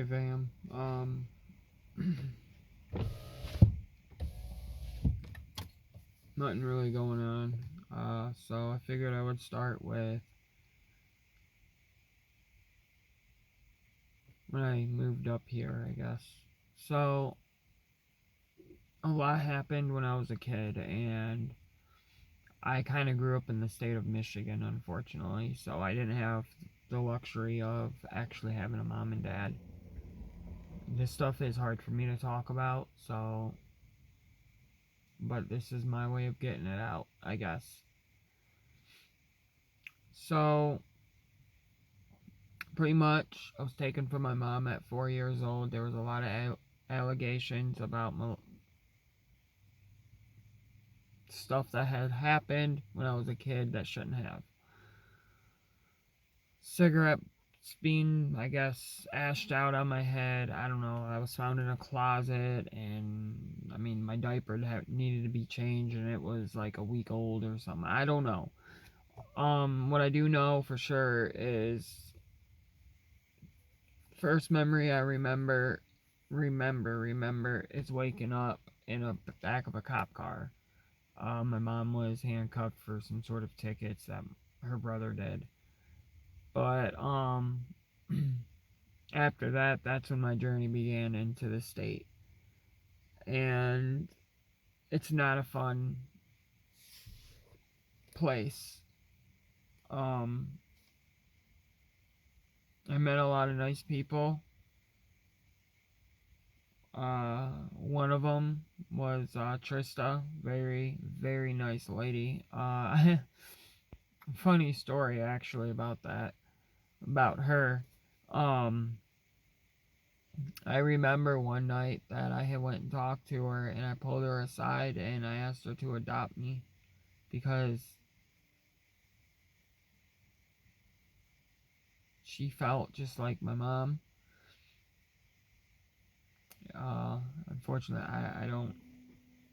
fam. Nothing really going on. So I figured I would start with when I moved up here, I guess. So a lot happened when I was a kid, and I kind of grew up in the state of Michigan, unfortunately. So I didn't have the luxury of actually having a mom and dad. This stuff is hard for me to talk about, so but this is my way of getting it out, I guess. So pretty much, I was taken from my mom at 4 years old. There was a lot of allegations about stuff that had happened when I was a kid that shouldn't have. Cigarettes being, I guess, ashed out on my head. I don't know. I was found in a closet, and I mean, my diaper needed to be changed, and it was like a week old or something. I don't know. What I do know for sure is first memory I remember is waking up in a back of a cop car. My mom was handcuffed for some sort of tickets that her brother did. But after that, that's when my journey began into the state. And it's not a fun place. Um, I met a lot of nice people. One of them was Trista, very, very nice lady. Funny story actually about her. Um, I remember one night that I had went and talked to her, and I pulled her aside and I asked her to adopt me because she felt just like my mom. Unfortunately, I don't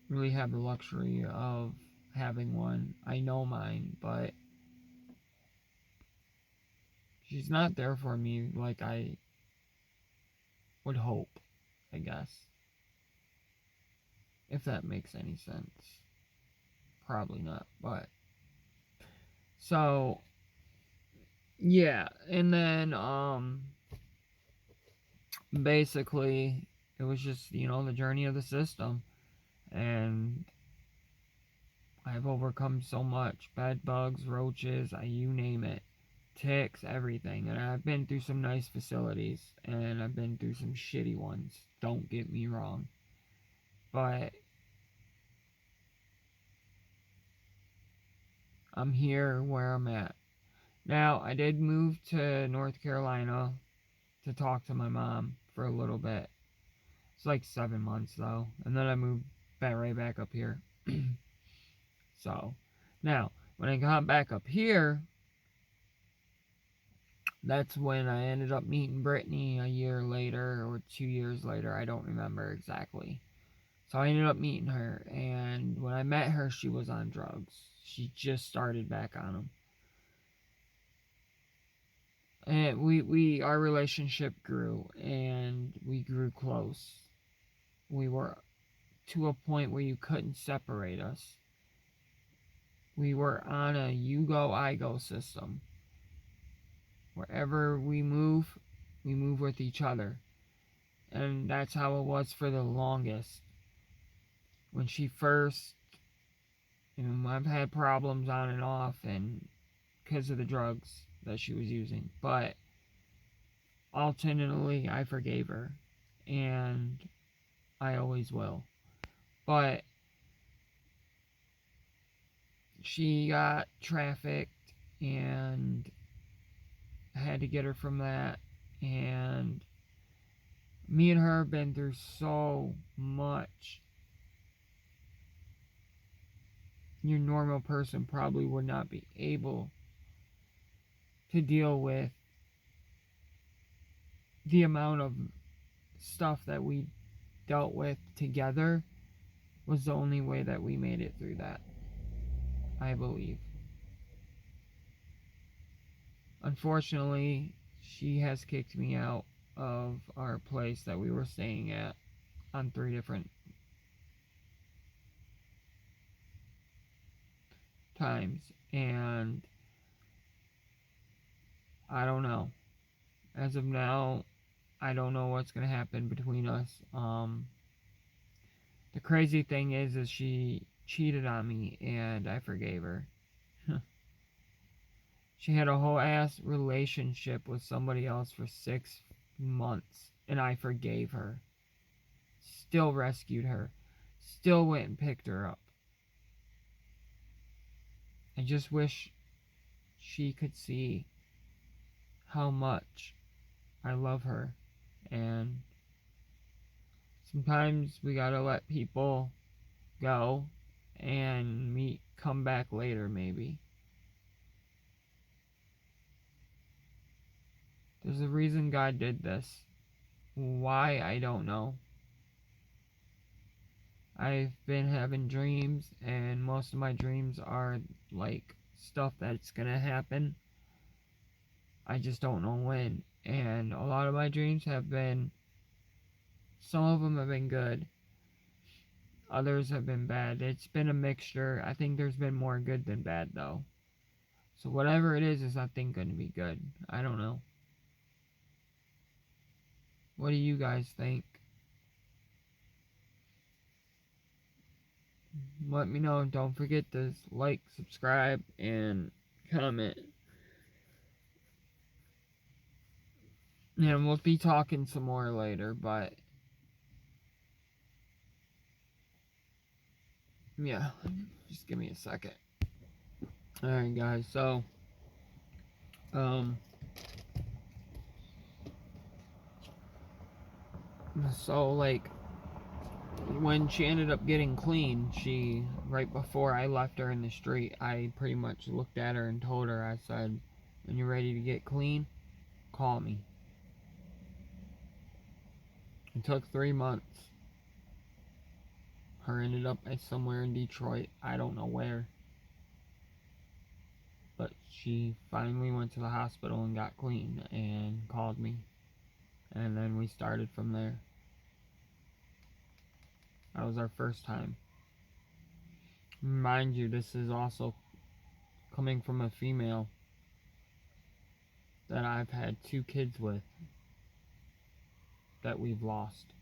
really have the luxury of having one. I know mine, but she's not there for me like I would hope, I guess. If that makes any sense. Probably not, but so yeah, and then basically it was just, the journey of the system, and I've overcome so much: bed bugs, roaches, you name it, ticks, everything. And I've been through some nice facilities, and I've been through some shitty ones, don't get me wrong, but I'm here where I'm at now. I did move to North Carolina to talk to my mom for a little bit. It's like 7 months though, and then I moved right back up here. So now, when I got back up here, that's when I ended up meeting Brittany a year later or 2 years later. I don't remember exactly. So I ended up meeting her, and when I met her, she was on drugs. She just started back on them, and our relationship grew, and we grew close. We were to a point where you couldn't separate us. We were on a you go, I go system. Wherever we move with each other. And that's how it was for the longest. When she first, I've had problems on and off, and because of the drugs that she was using. But ultimately, I forgave her. And I always will. But she got trafficked, and I had to get her from that. And me and her have been through so much. Your normal person probably would not be able to deal with the amount of stuff that we dealt with together. Was the only way that we made it through that, I believe. Unfortunately, she has kicked me out of our place that we were staying at on 3 different times. And I don't know. As of now, I don't know what's going to happen between us. The crazy thing is she cheated on me and I forgave her. She had a whole ass relationship with somebody else for 6 months and I forgave her. Still rescued her. Still went and picked her up. I just wish she could see how much I love her. And sometimes we gotta let people go and come back later, maybe. There's a reason God did this. Why, I don't know. I've been having dreams, and most of my dreams are like stuff that's gonna happen. I just don't know when. And a lot of my dreams have been, some of them have been good, others have been bad. It's been a mixture. I think there's been more good than bad, though. So whatever it is I think going to be good. I don't know. What do you guys think? Let me know. Don't forget to like, subscribe, and comment. And we'll be talking some more later, but yeah, just give me a second. Alright guys, so like when she ended up getting clean, right before I left her in the street, I pretty much looked at her and told her, I said, when you're ready to get clean, call me. It took 3 months. Her ended up somewhere in Detroit. I don't know where. But she finally went to the hospital and got clean and called me. And then we started from there. That was our first time. Mind you, this is also coming from a female that I've had 2 kids with that we've lost.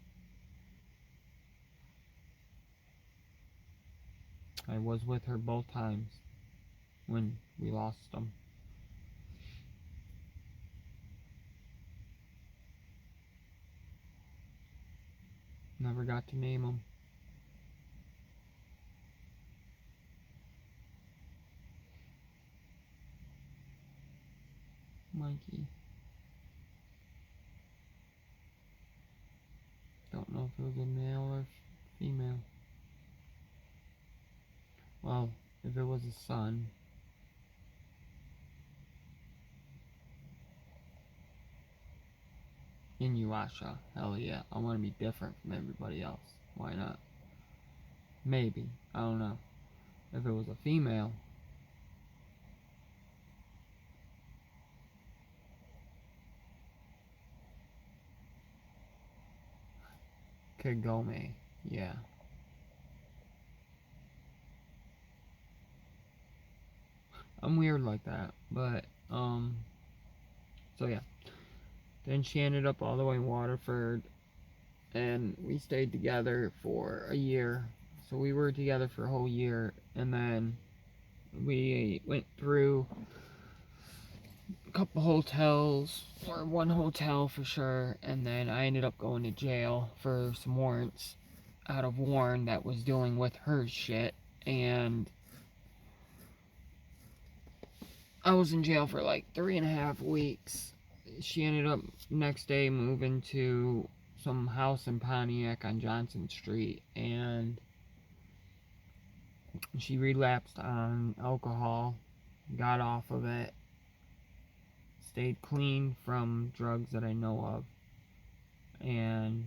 I was with her both times when we lost them. Never got to name them. Mikey. Don't know if it was a male or female. Well, if it was a son, Inuyasha. Hell yeah. I want to be different from everybody else. Why not? Maybe. I don't know. If it was a female, Kagome. Yeah. I'm weird like that. But, so yeah. Then she ended up all the way in Waterford. And we stayed together for a year. So we were together for a whole year. And then we went through a couple hotels, or one hotel for sure, and then I ended up going to jail for some warrants out of Warren that was dealing with her shit, and I was in jail for like 3.5 weeks. She ended up next day moving to some house in Pontiac on Johnson Street, and she relapsed on alcohol, got off of it, stayed clean from drugs that I know of, and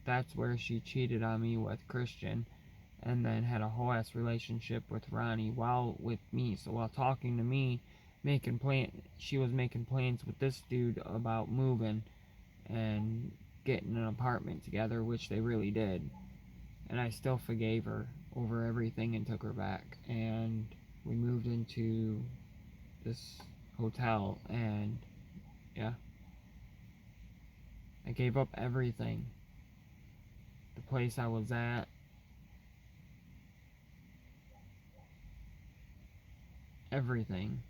that's where she cheated on me with Christian, and then had a whole ass relationship with Ronnie while with me. So while talking to me, she was making plans with this dude about moving and getting an apartment together, which they really did. And I still forgave her over everything and took her back. And we moved into this hotel, and yeah, I gave up everything. The place I was at, everything.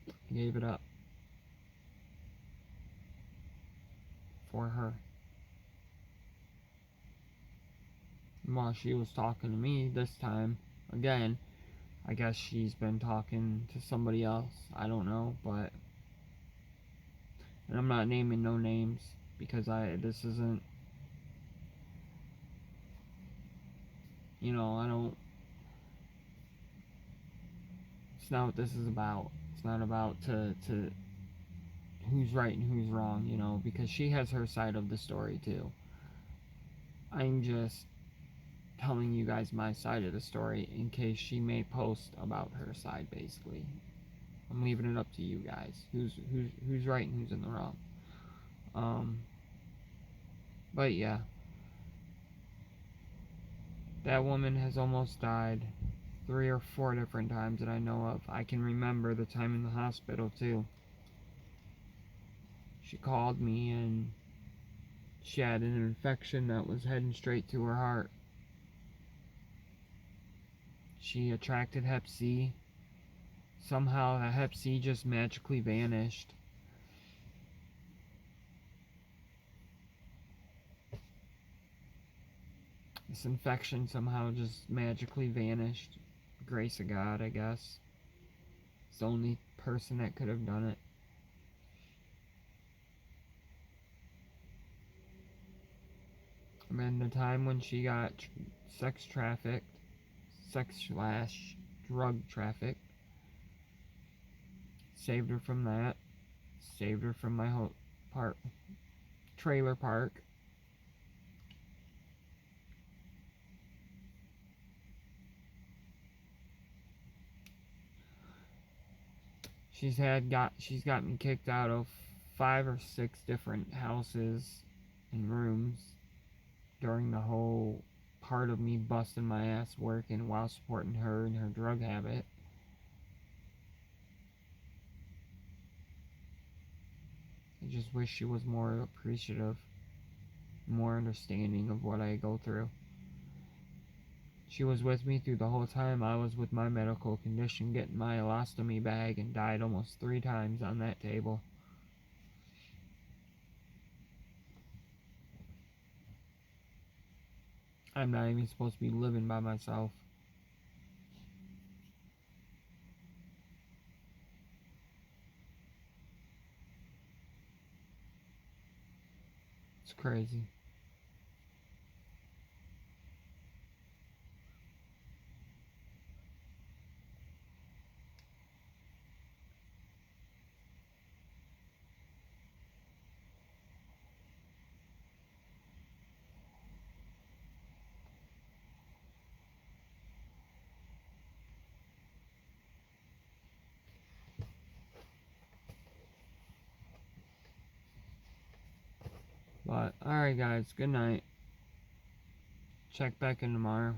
I gave it up for her. And while she was talking to me this time, again, I guess she's been talking to somebody else. I don't know, but and I'm not naming no names because this isn't, I don't, it's not what this is about. It's not about to who's right and who's wrong, because she has her side of the story too. I'm just telling you guys my side of the story in case she may post about her side. Basically, I'm leaving it up to you guys. Who's right and who's in the wrong. Um, but yeah, that woman has almost died 3 or 4 different times that I know of. I can remember the time in the hospital too. She called me and she had an infection that was heading straight to her heart. She attracted Hep C. Somehow the Hep C just magically vanished. This infection somehow just magically vanished. Grace of God, I guess. It's the only person that could have done it. And then the time when she got sex trafficked, sex/drug trafficked, saved her from that. Saved her from my whole trailer park. She's got me kicked out of 5 or 6 different houses and rooms during the whole part of me busting my ass working while supporting her and her drug habit. I just wish she was more appreciative, more understanding of what I go through. She was with me through the whole time I was with my medical condition getting my elastomy bag and died almost 3 times on that table. I'm not even supposed to be living by myself. It's crazy. But, alright guys, good night. Check back in tomorrow.